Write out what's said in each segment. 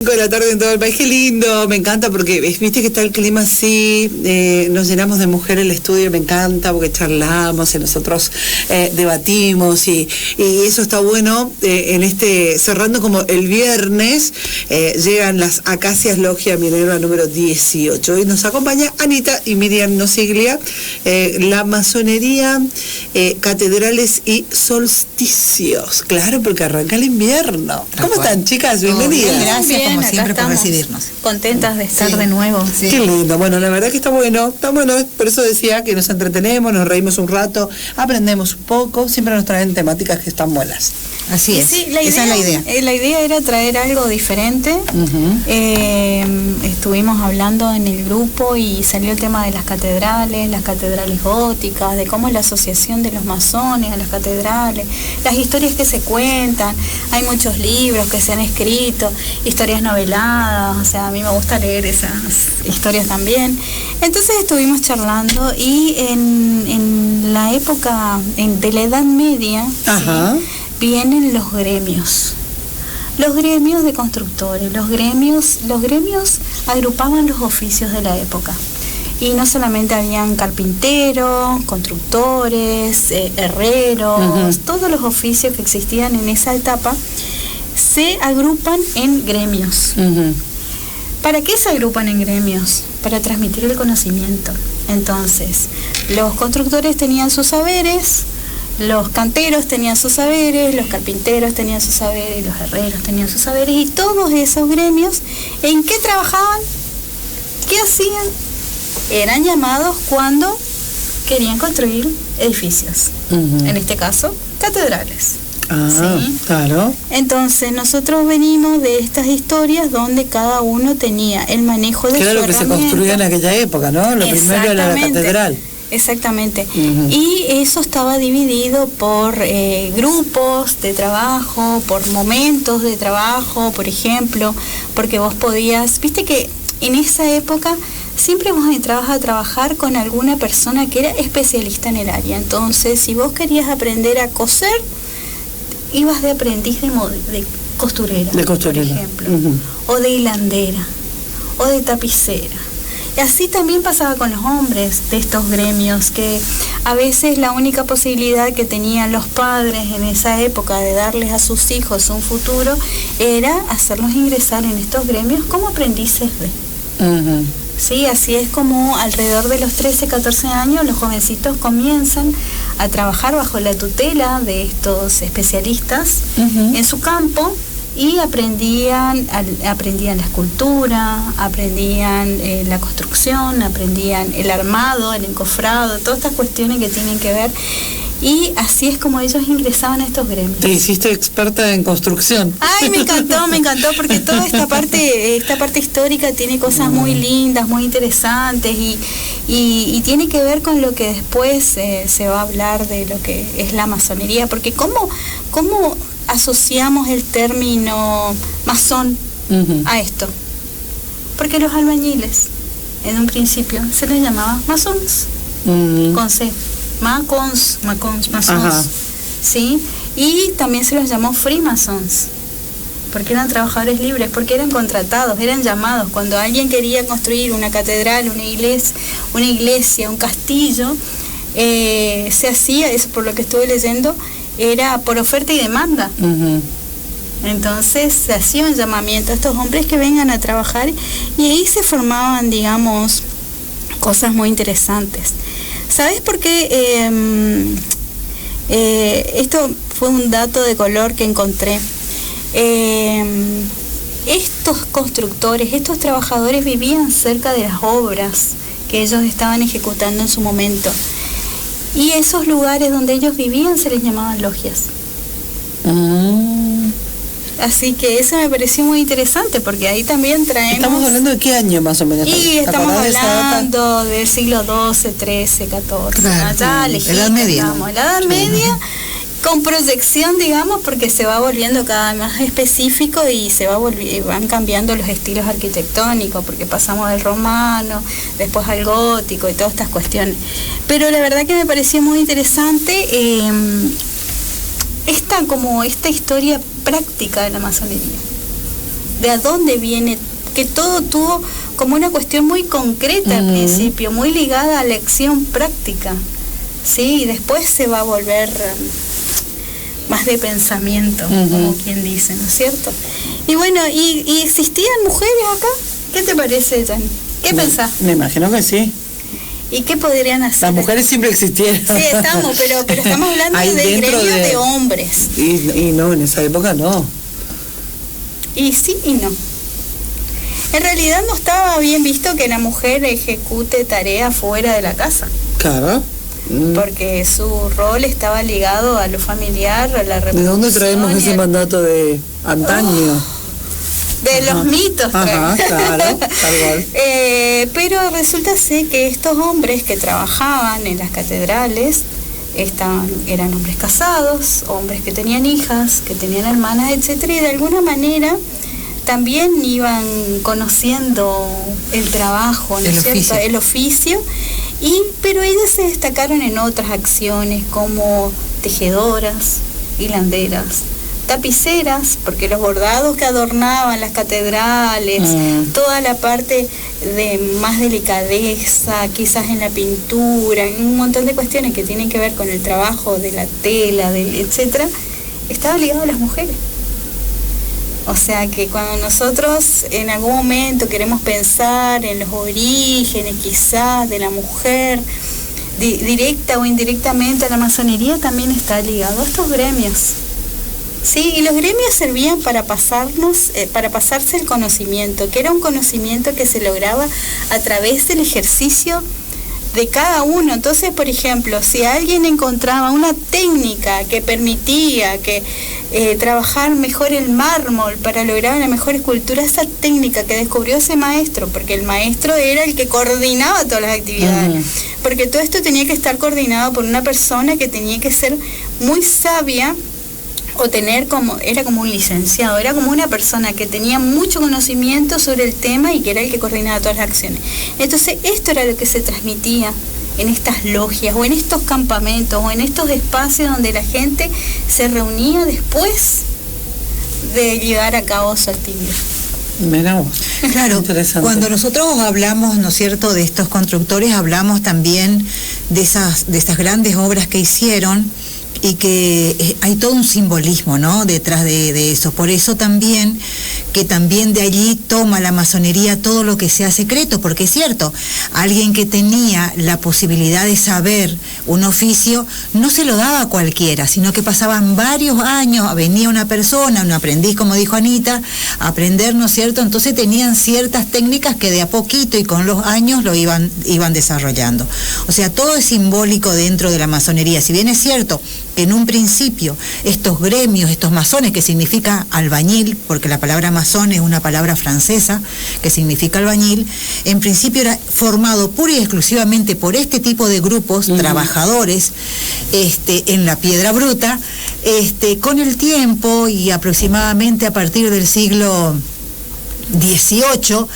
Con la tarde en todo el país, qué lindo, me encanta porque viste que está el clima así, nos llenamos de mujer en el estudio, me encanta porque charlamos y nosotros debatimos y eso está bueno. En cerrando como el viernes, llegan las Acacias Logia Minerva número 18 y nos acompaña Anita y Miriam Nosiglia, la masonería, catedrales y solsticios, claro, porque arranca el invierno. ¿Cómo están, chicas? Bienvenidas. Gracias. Como siempre por recibirnos. Contentas de estar de nuevo. Sí. Qué lindo, bueno, la verdad que está bueno, por eso decía que nos entretenemos, nos reímos un rato, aprendemos un poco, siempre nos traen temáticas que están buenas. Así es, sí, esa es la idea. La idea era traer algo diferente. Estuvimos hablando en el grupo y salió el tema de las catedrales góticas, de cómo es la asociación de los masones a las catedrales, las historias que se cuentan. Hay muchos libros que se han escrito, historias noveladas, o sea, a mí me gusta leer esas historias también. Entonces estuvimos charlando y en la época de la Edad Media, ¿sí? Vienen los gremios de constructores. Los gremios agrupaban los oficios de la época. Y no solamente habían carpinteros, constructores, herreros, todos los oficios que existían en esa etapa se agrupan en gremios. ¿Para qué se agrupan en gremios? Para transmitir el conocimiento. Entonces, los constructores tenían sus saberes, los canteros tenían sus saberes, los carpinteros tenían sus saberes, los herreros tenían sus saberes, y todos esos gremios, ¿en qué trabajaban? ¿Qué hacían? Eran llamados cuando querían construir edificios, en este caso, catedrales. ¿Sí? Claro. Entonces nosotros venimos de estas historias donde cada uno tenía el manejo de su herramienta. Que era lo que se construía en aquella época, ¿no? Lo primero era la catedral. Exactamente. Y eso estaba dividido por grupos de trabajo, por momentos de trabajo, por ejemplo, porque vos podías, viste que en esa época siempre vos entrabas a trabajar con alguna persona que era especialista en el área. Entonces, si vos querías aprender a coser, ibas de aprendiz de costurera, por ejemplo, o de hilandera, o de tapicera. Y así también pasaba con los hombres de estos gremios, que a veces la única posibilidad que tenían los padres en esa época de darles a sus hijos un futuro era hacerlos ingresar en estos gremios como aprendices de. Sí, así es como alrededor de los 13, 14 años los jovencitos comienzan a trabajar bajo la tutela de estos especialistas en su campo. Y aprendían la escultura, aprendían la construcción, aprendían el armado, el encofrado, todas estas cuestiones que tienen que ver. Y así es como ellos ingresaban a estos gremios. Te hiciste experta en construcción. Ay, me encantó, porque toda esta parte histórica tiene cosas muy lindas, muy interesantes y tiene que ver con lo que después se va a hablar de lo que es la masonería, porque cómo asociamos el término masón a esto, porque los albañiles en un principio se les llamaba masones, con C, masons, ¿sí? Y también se los llamó freemasons, porque eran trabajadores libres, porque eran contratados, eran llamados. Cuando alguien quería construir una catedral, una iglesia, un castillo, se hacía, eso por lo que estuve leyendo, era por oferta y demanda. Entonces se hacía un llamamiento a estos hombres que vengan a trabajar y ahí se formaban, digamos, cosas muy interesantes. ¿Sabes por qué? Esto fue un dato de color que encontré. Estos constructores, estos trabajadores vivían cerca de las obras que ellos estaban ejecutando en su momento. Y esos lugares donde ellos vivían se les llamaban logias. Así que eso me pareció muy interesante, porque ahí también traemos... ¿Estamos hablando de qué año más o menos? Y estamos hablando del siglo XII, XIII, XIV. Claro, la Edad Media. La Edad Media, con proyección, digamos, porque se va volviendo cada vez más específico y van cambiando los estilos arquitectónicos, porque pasamos del romano, después al gótico y todas estas cuestiones. Pero la verdad que me pareció muy interesante esta historia práctica de la masonería. de a dónde viene, que todo tuvo como una cuestión muy concreta al principio, muy ligada a la acción práctica, ¿sí? Y después se va a volver más de pensamiento, como quien dice, ¿no es cierto? Y bueno, ¿y existían mujeres acá? ¿Qué te parece, Jan? ¿Qué pensás? Me imagino que sí. ¿Y qué podrían hacer? Las mujeres siempre existieron. Sí, pero estamos hablando de gremios de hombres. Y no, en esa época no. Y sí y no. En realidad no estaba bien visto que la mujer ejecute tareas fuera de la casa. Claro. Porque su rol estaba ligado a lo familiar, a la reproducción. ¿De dónde traemos ese mandato de antaño? De los mitos. Ajá, claro, tal cual. Pero resulta ser que estos hombres que trabajaban en las catedrales eran hombres casados, hombres que tenían hijas, que tenían hermanas, etcétera, y de alguna manera también iban conociendo el trabajo, ¿no es cierto? El oficio, pero ellas se destacaron en otras acciones como tejedoras, hilanderas, tapiceras, porque los bordados que adornaban las catedrales, toda la parte de más delicadeza, quizás en la pintura, en un montón de cuestiones que tienen que ver con el trabajo de la tela, etcétera, estaba ligado a las mujeres. O sea que cuando nosotros en algún momento queremos pensar en los orígenes quizás de la mujer, directa o indirectamente a la masonería, también está ligado a estos gremios. Sí, y los gremios servían para pasarse el conocimiento, que era un conocimiento que se lograba a través del ejercicio de cada uno. Entonces, por ejemplo, si alguien encontraba una técnica que permitía que trabajar mejor el mármol para lograr una mejor escultura, esa técnica que descubrió ese maestro, porque el maestro era el que coordinaba todas las actividades, porque todo esto tenía que estar coordinado por una persona que tenía que ser muy sabia, o era como un licenciado, era como una persona que tenía mucho conocimiento sobre el tema y que era el que coordinaba todas las acciones. Entonces esto era lo que se transmitía en estas logias o en estos campamentos o en estos espacios donde la gente se reunía después de llevar a cabo su actividad. Mirá vos. Claro, cuando nosotros hablamos, ¿no es cierto?, de estos constructores, hablamos también de estas grandes obras que hicieron, y que hay todo un simbolismo, ¿no?, detrás de eso. Por eso también, que también de allí toma la masonería todo lo que sea secreto, porque es cierto, alguien que tenía la posibilidad de saber un oficio, no se lo daba a cualquiera, sino que pasaban varios años, venía una persona, un aprendiz, como dijo Anita, a aprender, ¿no es cierto? Entonces tenían ciertas técnicas que de a poquito y con los años lo iban desarrollando. O sea, todo es simbólico dentro de la masonería. Si bien es cierto que en un principio estos gremios, estos masones, que significa albañil, porque la palabra masón es una palabra francesa que significa albañil, en principio era formado pura y exclusivamente por este tipo de grupos trabajadores en la piedra bruta. Con el tiempo y aproximadamente a partir del siglo XVIII,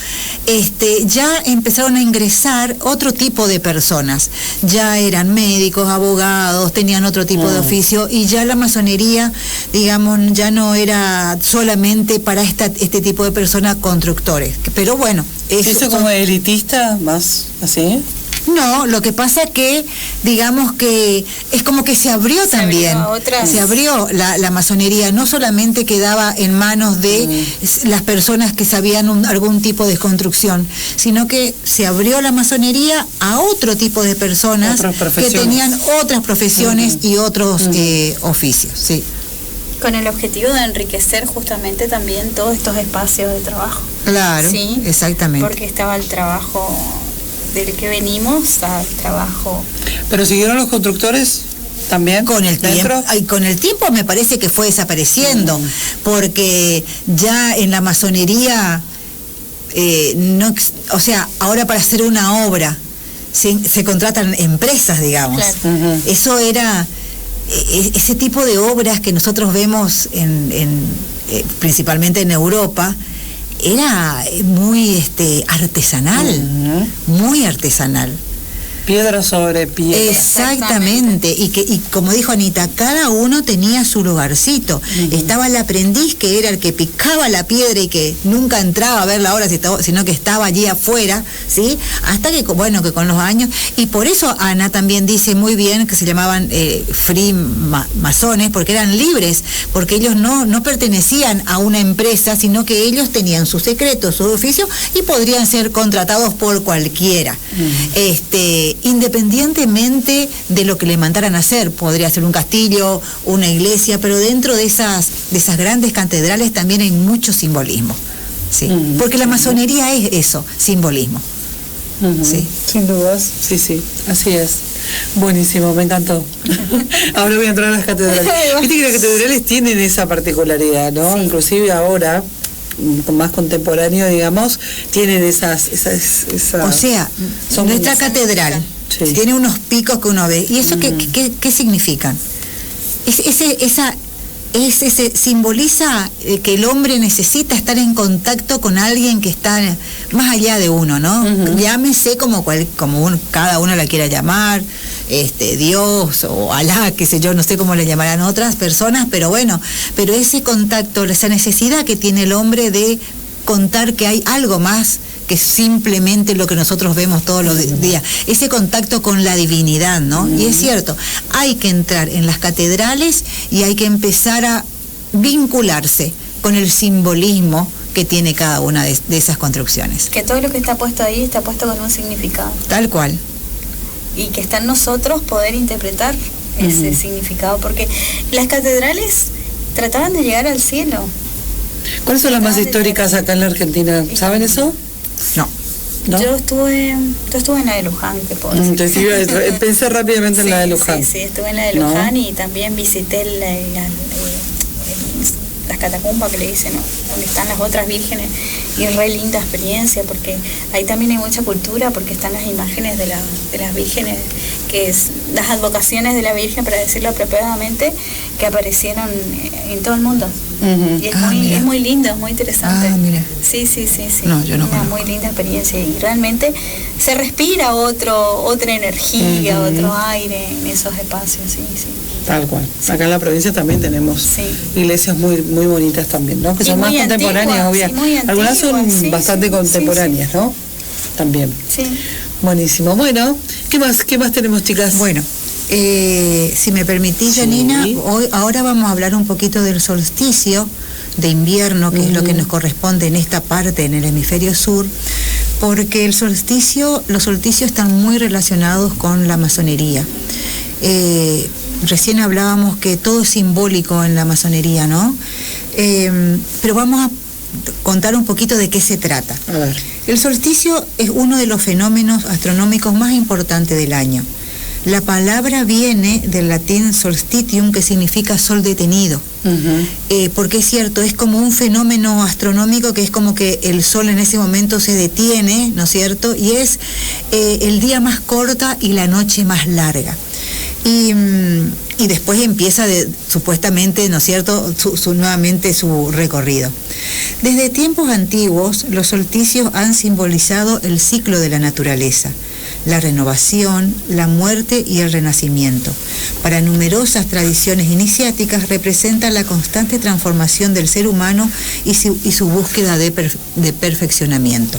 ya empezaron a ingresar otro tipo de personas, ya eran médicos, abogados, tenían otro tipo de oficio, y ya la masonería, digamos, ya no era solamente para este tipo de personas constructores. Pero bueno, ¿eso como elitista, más así? No, lo que pasa que, digamos que es como que se abrió también. Se abrió la masonería, no solamente quedaba en manos de las personas que sabían algún tipo de construcción, sino que se abrió la masonería a otro tipo de personas que tenían otras profesiones y otros oficios, sí. Con el objetivo de enriquecer justamente también todos estos espacios de trabajo. Claro, ¿sí? Exactamente. Porque estaba el trabajo del que venimos al trabajo. ¿Pero siguieron los constructores también? Con el tiempo me parece que fue desapareciendo, porque ya en la masonería, o sea, ahora para hacer una obra se contratan empresas, digamos. Claro. Eso era ese tipo de obras que nosotros vemos principalmente en Europa. Era muy artesanal, muy artesanal. Piedra sobre piedra. Exactamente, y como dijo Anita, cada uno tenía su lugarcito. Estaba el aprendiz, que era el que picaba la piedra y que nunca entraba a ver la obra, sino que estaba allí afuera, ¿sí? Hasta que, bueno, que con los años, y por eso Ana también dice muy bien que se llamaban free masones, porque eran libres, porque ellos no pertenecían a una empresa, sino que ellos tenían sus secretos, su oficio, y podrían ser contratados por cualquiera. Independientemente de lo que le mandaran a hacer, podría ser un castillo, una iglesia, pero dentro de esas grandes catedrales también hay mucho simbolismo, ¿sí? Porque la masonería es eso, simbolismo. ¿Sí? Sin dudas, sí, así es. Buenísimo, me encantó. Ahora voy a entrar a las catedrales. Viste que las catedrales tienen esa particularidad, ¿no? Sí. Inclusive ahora, más contemporáneo, digamos, tienen esas o sea, nuestra catedral tiene unos picos que uno ve. ¿Y eso qué significan? Ese simboliza que el hombre necesita estar en contacto con alguien que está más allá de uno, ¿no? Llámese como cada uno la quiera llamar, Dios o Alá, qué sé yo, no sé cómo le llamarán otras personas, pero bueno, pero ese contacto, esa necesidad que tiene el hombre de contar que hay algo más que simplemente lo que nosotros vemos todos los días, ese contacto con la divinidad, ¿no? Y es cierto, hay que entrar en las catedrales y hay que empezar a vincularse con el simbolismo que tiene cada una de esas construcciones. Que todo lo que está puesto ahí está puesto con un significado. Tal cual. Y que está en nosotros poder interpretar ese significado, porque las catedrales trataban de llegar al cielo. ¿Cuáles son las más históricas acá en la Argentina? ¿Saben eso? No. Yo estuve en la de Luján, que puedo decir. Pensé rápidamente en la de Luján. Sí, estuve en la de Luján y también visité las catacumbas, que le dicen, ¿no? Donde están las otras vírgenes, y re linda experiencia, porque ahí también hay mucha cultura, porque están las imágenes de las vírgenes, que es las advocaciones de la Virgen, para decirlo apropiadamente, que aparecieron en todo el mundo. Y es muy lindo, es muy interesante. Mira. Sí. No, yo no conozco. Muy linda experiencia, y realmente se respira otra energía, otro aire en esos espacios, sí. Tal cual. Acá en la provincia también tenemos iglesias muy muy bonitas también, ¿no? Que son más contemporáneas, obviamente. Algunas son bastante contemporáneas, ¿no? También. Sí. Buenísimo. Bueno, ¿qué más tenemos, chicas? Bueno, si me permitís, Janina, ahora vamos a hablar un poquito del solsticio de invierno, que es lo que nos corresponde en esta parte, en el hemisferio sur, porque los solsticios están muy relacionados con la masonería. Recién hablábamos que todo es simbólico en la masonería, ¿no? Pero vamos a contar un poquito de qué se trata. A ver. El solsticio es uno de los fenómenos astronómicos más importantes del año. La palabra viene del latín solstitium, que significa sol detenido, porque es cierto, es como un fenómeno astronómico que es como que el sol en ese momento se detiene, ¿no es cierto? Y es el día más corta y la noche más larga. Y después empieza supuestamente, ¿no es cierto?, nuevamente su recorrido. Desde tiempos antiguos, los solsticios han simbolizado el ciclo de la naturaleza, la renovación, la muerte y el renacimiento. Para numerosas tradiciones iniciáticas representan la constante transformación del ser humano y su búsqueda de perfeccionamiento.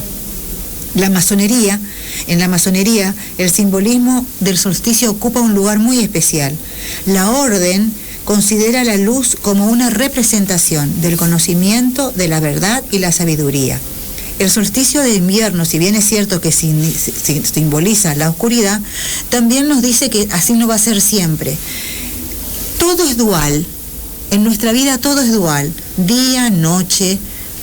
En la masonería, el simbolismo del solsticio ocupa un lugar muy especial. La orden considera la luz como una representación del conocimiento, de la verdad y la sabiduría. El solsticio de invierno, si bien es cierto que simboliza la oscuridad, también nos dice que así no va a ser siempre. Todo es dual. En nuestra vida todo es dual. Día, noche,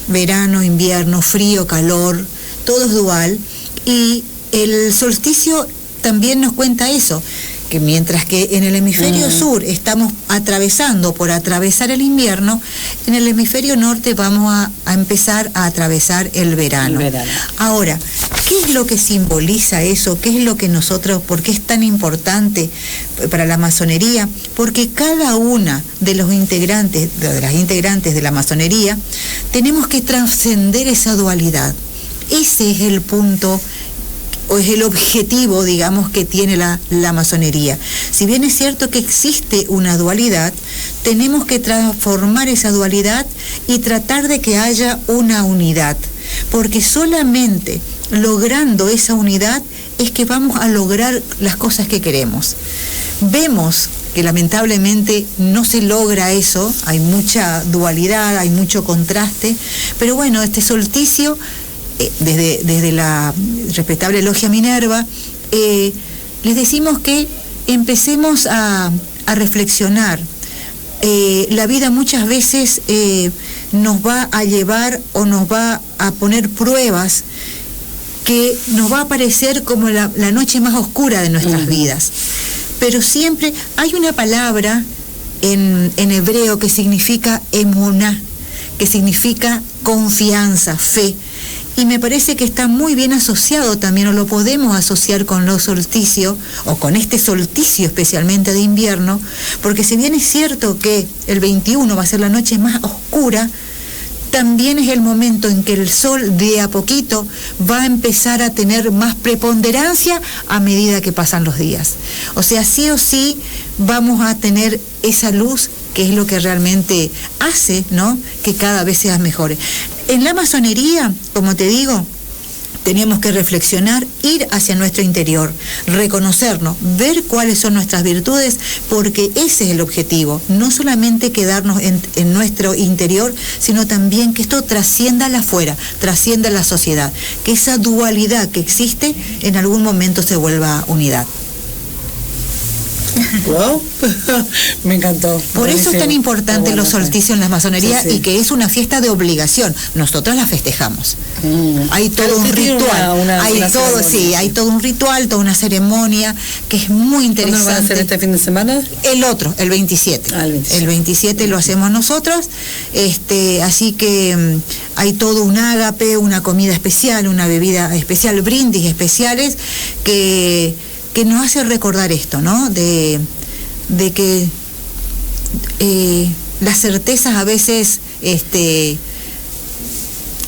verano, invierno, frío, calor, todo es dual. Y el solsticio también nos cuenta eso, que mientras que en el hemisferio sur estamos atravesar el invierno, en el hemisferio norte vamos a empezar a atravesar el verano. Ahora, ¿qué es lo que simboliza eso? ¿Qué es lo que por qué es tan importante para la masonería? Porque cada una de las integrantes de la masonería tenemos que trascender esa dualidad. Ese es el punto o es el objetivo, digamos, que tiene la masonería. Si bien es cierto que existe una dualidad, tenemos que transformar esa dualidad y tratar de que haya una unidad, porque solamente logrando esa unidad es que vamos a lograr las cosas que queremos. Vemos que lamentablemente no se logra eso, hay mucha dualidad, hay mucho contraste, pero bueno, este solsticio, desde la respetable Logia Minerva, les decimos que empecemos a reflexionar. La vida muchas veces nos va a llevar o nos va a poner pruebas que nos va a parecer como la noche más oscura de nuestras vidas. Pero siempre hay una palabra en hebreo que significa emuná, que significa confianza, fe. Y me parece que está muy bien asociado también, o lo podemos asociar con los solsticios, o con este solsticio especialmente de invierno, porque si bien es cierto que el 21 va a ser la noche más oscura, también es el momento en que el sol de a poquito va a empezar a tener más preponderancia a medida que pasan los días. O sea, sí o sí vamos a tener esa luz que es lo que realmente hace, ¿no?, que cada vez seas mejor. En la masonería, como te digo, tenemos que reflexionar, ir hacia nuestro interior, reconocernos, ver cuáles son nuestras virtudes, porque ese es el objetivo, no solamente quedarnos en nuestro interior, sino también que esto trascienda al afuera, trascienda a la sociedad, que esa dualidad que existe en algún momento se vuelva unidad. Wow. Me encantó. Por eso es tan importante los solsticios en la masonería, sí, sí, y que es una fiesta de obligación. Nosotras la festejamos. Hay todo un ritual. Hay todo un ritual, toda una ceremonia que es muy interesante. ¿Cuándo van a hacer este fin de semana? El otro, el 27. El 27 lo hacemos nosotros. Así que hay todo un ágape, una comida especial, una bebida especial, brindis especiales que nos hace recordar esto, ¿no? De que las certezas a veces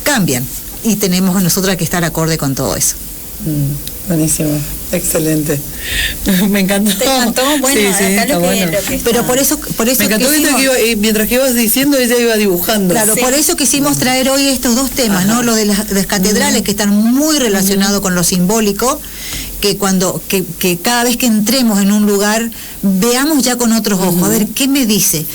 cambian y tenemos nosotras que estar acorde con todo eso. Buenísimo, excelente. Me encantó. ¿Te encantó? Bueno, sí, acá lo que pero por eso me encantó que mientras que ibas diciendo, ella iba dibujando. Claro, sí. Por eso quisimos traer hoy estos dos temas, ajá, ¿no? Lo de las catedrales, que están muy relacionados con lo simbólico, que cada vez que entremos en un lugar veamos ya con otros ojos, a ver qué me dice,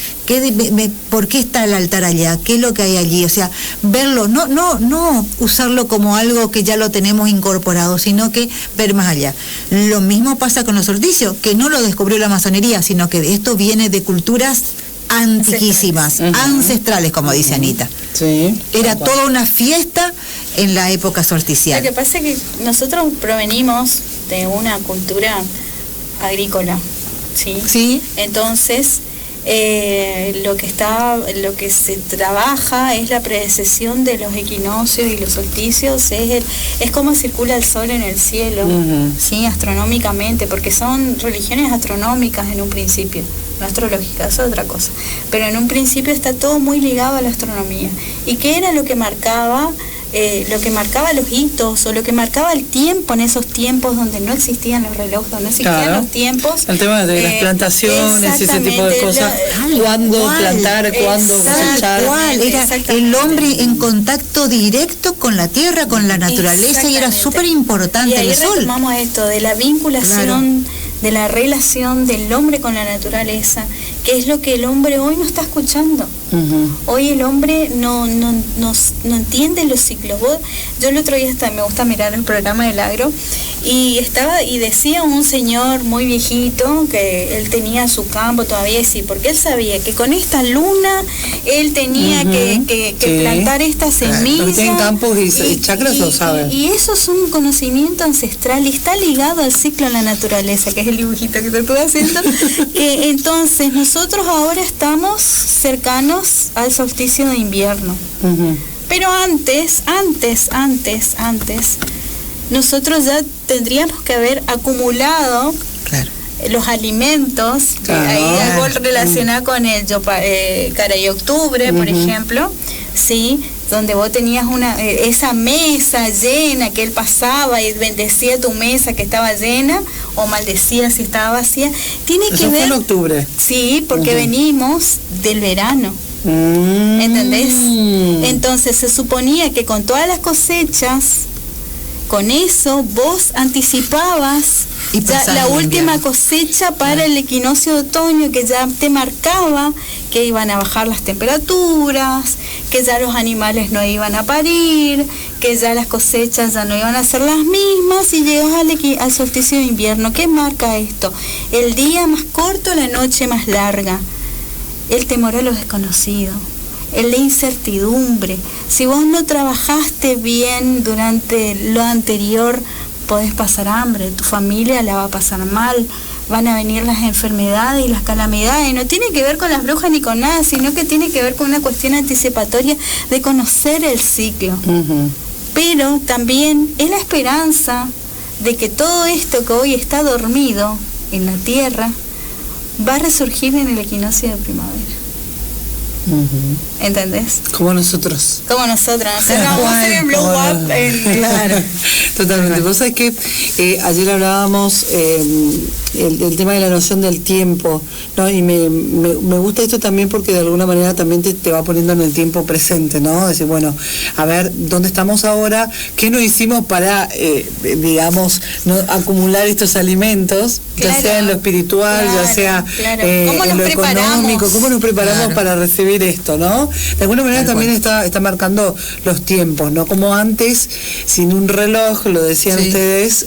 por qué está el altar allá, qué es lo que hay allí, o sea, verlo, no usarlo como algo que ya lo tenemos incorporado, sino que ver más allá. Lo mismo pasa con los solsticios, que no lo descubrió la masonería, sino que esto viene de culturas antiquísimas, ancestrales, como dice Anita. Sí. Era toda una fiesta en la época solsticial. Lo que pasa es que nosotros provenimos de una cultura agrícola, ¿sí? Sí. Entonces, lo que se trabaja es la predecesión de los equinoccios y los solsticios, es cómo circula el sol en el cielo, ¿sí? Astronómicamente, porque son religiones astronómicas en un principio. No astrológica, eso es otra cosa. Pero en un principio está todo muy ligado a la astronomía. ¿Y qué era lo que marcaba los hitos, o lo que marcaba el tiempo en esos tiempos donde no existían los relojes, donde no existían los tiempos? El tema de las plantaciones y ese tipo de cosas. ¿Cuándo plantar? ¿Cuándo cosechar? Era el hombre en contacto directo con la tierra, con la naturaleza, y era súper importante el sol. Y ahí retomamos esto de la vinculación, de la relación del hombre con la naturaleza, que es lo que el hombre hoy no está escuchando. Hoy el hombre no entiende los ciclos. Yo el otro día me gusta mirar el programa del agro, y decía un señor muy viejito que él tenía su campo todavía, y sí, porque él sabía que con esta luna él tenía que plantar esta semilla. Los que tienen campos y chacras lo saben. Y eso es un conocimiento ancestral y está ligado al ciclo de la naturaleza, que es el dibujito que te estoy haciendo. Que entonces nosotros ahora estamos cercanos al solsticio de invierno. Pero antes, nosotros ya tendríamos que haber acumulado los alimentos, hay algo relacionado con el Caray Octubre, por ejemplo, ¿sí? donde vos tenías esa mesa llena, que él pasaba y bendecía tu mesa que estaba llena, o maldecía si estaba vacía. Tiene que ver... Eso fue en octubre. Sí, porque venimos del verano. ¿Entendés? Entonces se suponía que con todas las cosechas, con eso vos anticipabas ya la última cosecha para el equinoccio de otoño, que ya te marcaba que iban a bajar las temperaturas, que ya los animales no iban a parir, que ya las cosechas ya no iban a ser las mismas, y llegas al solsticio de invierno. ¿Qué marca esto? El día más corto, la noche más larga, el temor a lo desconocido, la incertidumbre. Si vos no trabajaste bien durante lo anterior, podés pasar hambre, tu familia la va a pasar mal, van a venir las enfermedades y las calamidades. No tiene que ver con las brujas ni con nada, sino que tiene que ver con una cuestión anticipatoria de conocer el ciclo. Pero también es la esperanza de que todo esto que hoy está dormido en la tierra va a resurgir en el equinoccio de primavera. ¿Entendés? Como nosotros. Como nosotras. Vamos a hacer el blow up. Claro, totalmente. Vos sabés que ayer hablábamos el tema de la noción del tiempo, ¿no? Y me gusta esto también porque de alguna manera también te va poniendo en el tiempo presente, ¿no? Decir, bueno, a ver, ¿dónde estamos ahora? ¿Qué nos hicimos para, digamos, no acumular estos alimentos? Claro, ya sea en lo espiritual, ya sea en lo económico, ¿cómo nos preparamos para recibir esto, ¿no? De alguna manera también está marcando los tiempos, ¿no? Como antes, sin un reloj, lo decían ustedes,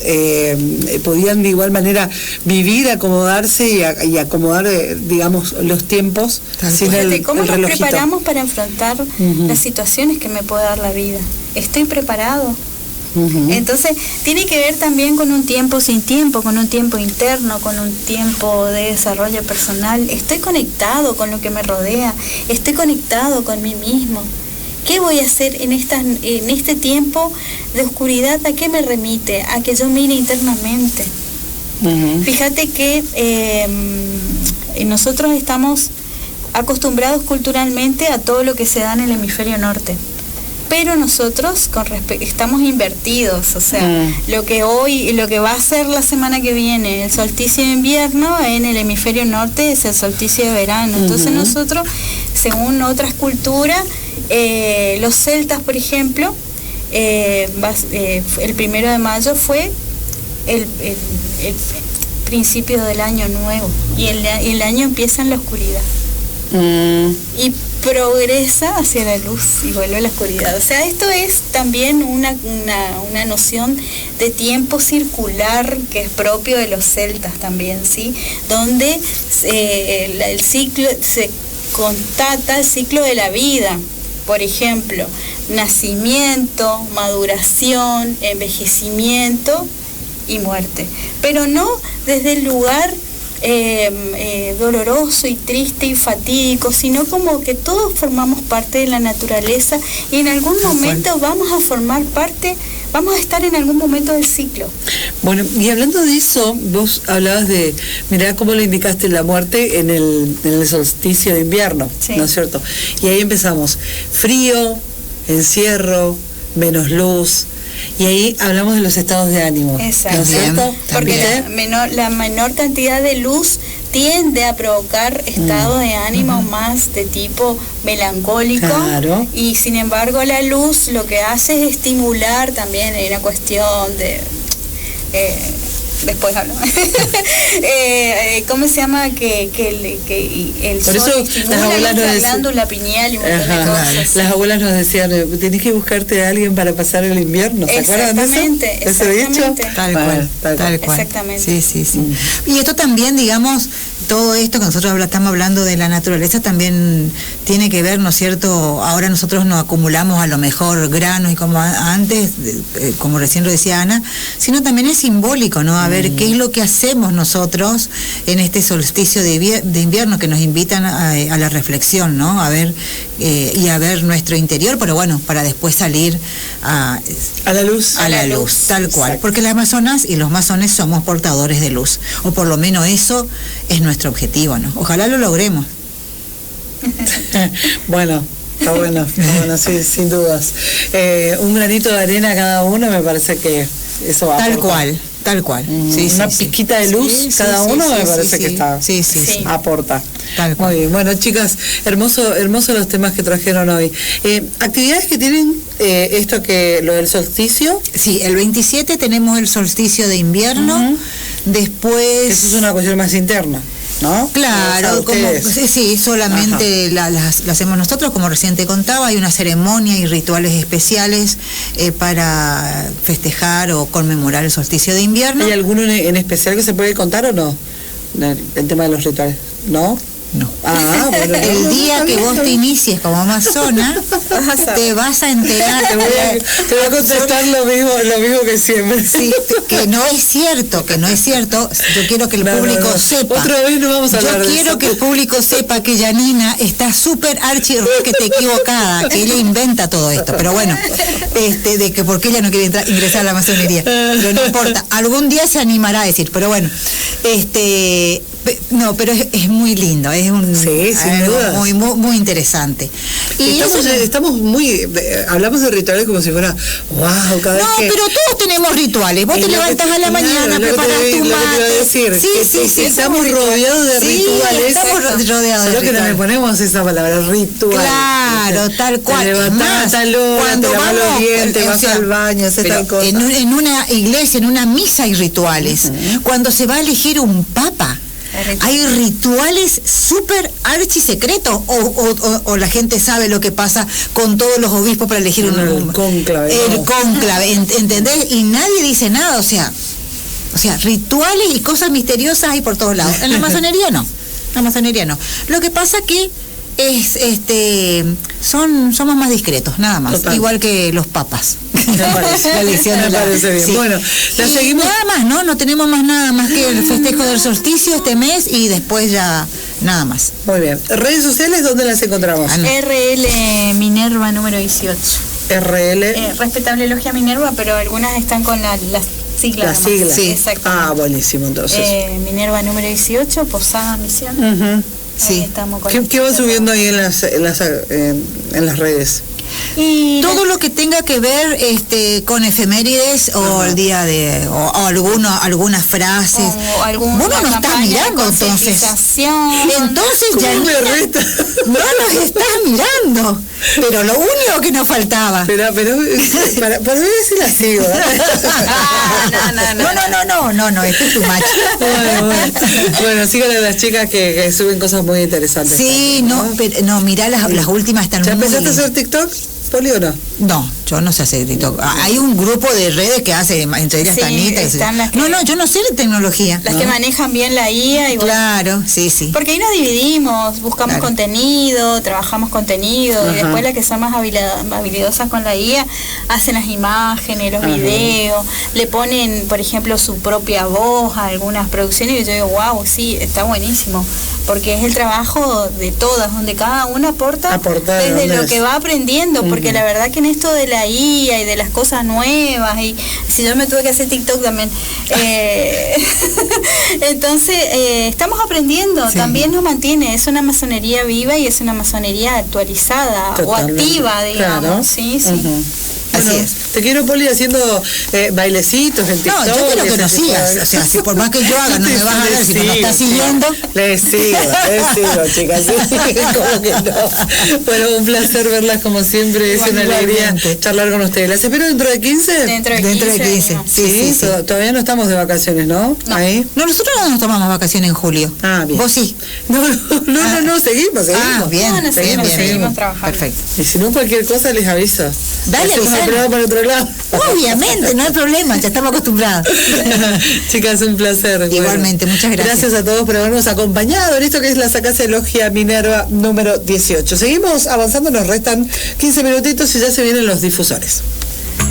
podían de igual manera vivir, acomodarse y acomodar, digamos, los tiempos sin ¿Cómo el nos relojito? Preparamos para enfrentar las situaciones que me puede dar la vida? ¿Estoy preparado? Entonces tiene que ver también con un tiempo sin tiempo, con un tiempo interno, con un tiempo de desarrollo personal. Estoy conectado con lo que me rodea, estoy conectado con mí mismo. ¿Qué voy a hacer en este tiempo de oscuridad? ¿A qué me remite? A que yo mire internamente. Fíjate que nosotros estamos acostumbrados culturalmente a todo lo que se da en el hemisferio norte. Pero nosotros estamos invertidos, o sea, lo que va a ser la semana que viene el solsticio de invierno en el hemisferio norte es el solsticio de verano. Entonces nosotros, según otras culturas, los celtas, por ejemplo, el 1 de mayo fue el principio del año nuevo, y el año empieza en la oscuridad. Y progresa hacia la luz y vuelve a la oscuridad. O sea, esto es también una noción de tiempo circular que es propio de los celtas también, ¿sí? Donde el ciclo se constata el ciclo de la vida. Por ejemplo, nacimiento, maduración, envejecimiento y muerte. Pero no desde el lugar doloroso y triste y fatídico, sino como que todos formamos parte de la naturaleza y en algún momento vamos a formar parte, vamos a estar en algún momento del ciclo. Bueno, y hablando de eso, vos hablabas de, mirá cómo le indicaste la muerte en el solsticio de invierno, ¿no es cierto? Y ahí empezamos, frío, encierro, menos luz. Y ahí hablamos de los estados de ánimo. Exacto. ¿No es cierto? Porque la menor cantidad de luz tiende a provocar estados de ánimo más de tipo melancólico. Claro. Y sin embargo la luz lo que hace es estimular también, hay una cuestión de... después hablamos. ¿Cómo se llama? Que el por sol eso estimula la glándula pineal y un montón de cosas. Las abuelas nos decían, tenés que buscarte a alguien para pasar el invierno. ¿Se acuerdan de eso? Exactamente. Tal cual. Exactamente. Sí. Y esto también, digamos, todo esto que nosotros estamos hablando de la naturaleza también tiene que ver, ¿no es cierto? Ahora nosotros no acumulamos a lo mejor granos y como antes, como recién lo decía Ana, sino también es simbólico, ¿no? A ver qué es lo que hacemos nosotros en este solsticio de invierno que nos invitan a la reflexión, ¿no? A ver y a ver nuestro interior, pero bueno, para después salir a la luz. A la luz, tal cual. Exacto. Porque las amazonas y los masones somos portadores de luz, o por lo menos eso es nuestro objetivo, ¿no? Ojalá lo logremos. Bueno, Está bueno, sí, sin dudas. Un granito de arena a cada uno, me parece que eso va a aportar. Tal cual. Una pizquita de luz cada uno, me parece que está. Sí. Aporta. Tal cual. Muy bien. Bueno, chicas, hermoso los temas que trajeron hoy. Actividades que tienen lo del solsticio. Sí, el 27 tenemos el solsticio de invierno. Después. Eso es una cuestión más interna, ¿no? Claro, solamente la hacemos nosotros, como recién te contaba. Hay una ceremonia y rituales especiales para festejar o conmemorar el solsticio de invierno. ¿Hay alguno en especial que se puede contar o no? El tema de los rituales, ¿no? No. Bueno, el día que vos te inicies como amazona, te vas a enterar. Te voy a contestar lo mismo que siempre. Sí, que no es cierto. Yo quiero que el público sepa. Otra vez no vamos a hablar de eso. Yo quiero que el público sepa que Janina está súper que te equivocada, que ella inventa todo esto. Pero bueno, de que porque ella no quiere ingresar a la masonería. Pero no importa. Algún día se animará a decir. Pero bueno, no, pero es muy lindo, es algo muy interesante. Y estamos hablamos de rituales como si fuera wow, cada vez que... pero todos tenemos rituales. Vos te levantas a la mañana, preparas tu mate. Sí, estamos rodeados de rituales. Estamos rodeados de rituales. Solo que no le ponemos esa palabra, ritual. Claro, tal cual. Te levantás a tal hora, cuando te lavas los dientes, vas al baño, haces tal cosa. En una iglesia, en una misa hay rituales. Cuando se va a elegir un papa, hay rituales súper archisecretos, o la gente sabe lo que pasa con todos los obispos para elegir un cónclave. Cónclave, ¿entendés? Y nadie dice nada, o sea, rituales y cosas misteriosas hay por todos lados. En la masonería no. Lo que pasa que somos más discretos, nada más. Total. Igual que los papas. Me parece bien. Sí. Bueno, la seguimos. Nada más, no tenemos nada más que el festejo del solsticio este mes y después ya nada más. Muy bien. ¿Redes sociales dónde las encontramos? RL Minerva número 18. RL. Respetable Logia Minerva, pero algunas están con las siglas. Las siglas. Sí, exacto. Buenísimo, entonces. Minerva número 18, Posada Misión. Sí. ¿Qué va subiendo ahí en las redes? Y todo lo que tenga que ver con efemérides o el día de o algunas frases. Vos no nos estás mirando entonces Janina, no nos estás mirando, pero lo único que nos faltaba. Pero para ver si la sigo. No, este es tu macho. Bueno, síganle a las chicas que suben cosas muy interesantes. Sí, pero mirá, las últimas están muy... ¿Ya empezaste a hacer TikTok, Poli, o no? No, yo no sé hacer TikTok. Hay un grupo de redes que hace, entre ellas Tanita. Yo no sé de tecnología. Las que manejan bien la IA. Y claro, sí. Porque ahí nos dividimos, buscamos contenido, trabajamos contenido, y después las que son más habilidosas con la IA hacen las imágenes, los videos, le ponen, por ejemplo, su propia voz a algunas producciones, y yo digo, wow, sí, está buenísimo, porque es el trabajo de todas, donde cada una aporta desde lo que va aprendiendo, porque la verdad que en esto de la IA y de las cosas nuevas, y si yo me tuve que hacer TikTok también, entonces estamos aprendiendo, también nos mantiene, es una masonería viva y es una masonería actualizada. Totalmente. O activa, digamos. Claro. Sí. Bueno, así es. Te quiero, Poli, haciendo bailecitos en TikTok. No, yo quiero que nos sigas. O sea, si por más que yo haga, no me vas a ver si no me estás siguiendo. Les sigo, chicas. Como que no. Bueno, un placer verlas como siempre. Es una alegría charlar con ustedes. ¿Las espero dentro de 15? Dentro de 15. Sí. Todavía no estamos de vacaciones, ¿no? Ahí. No, nosotros no nos tomamos vacaciones en julio. Bien. ¿Vos sí? No, seguimos. Bien. Seguimos trabajando. Perfecto. Y si no, cualquier cosa les aviso. Dale, para otro lado. Obviamente, no hay problema, ya estamos acostumbrados. Chicas, un placer. Igualmente, muchas gracias. Gracias a todos por habernos acompañado en esto que es la Sacasa Logia Minerva número 18. Seguimos avanzando, nos restan 15 minutitos y ya se vienen los difusores.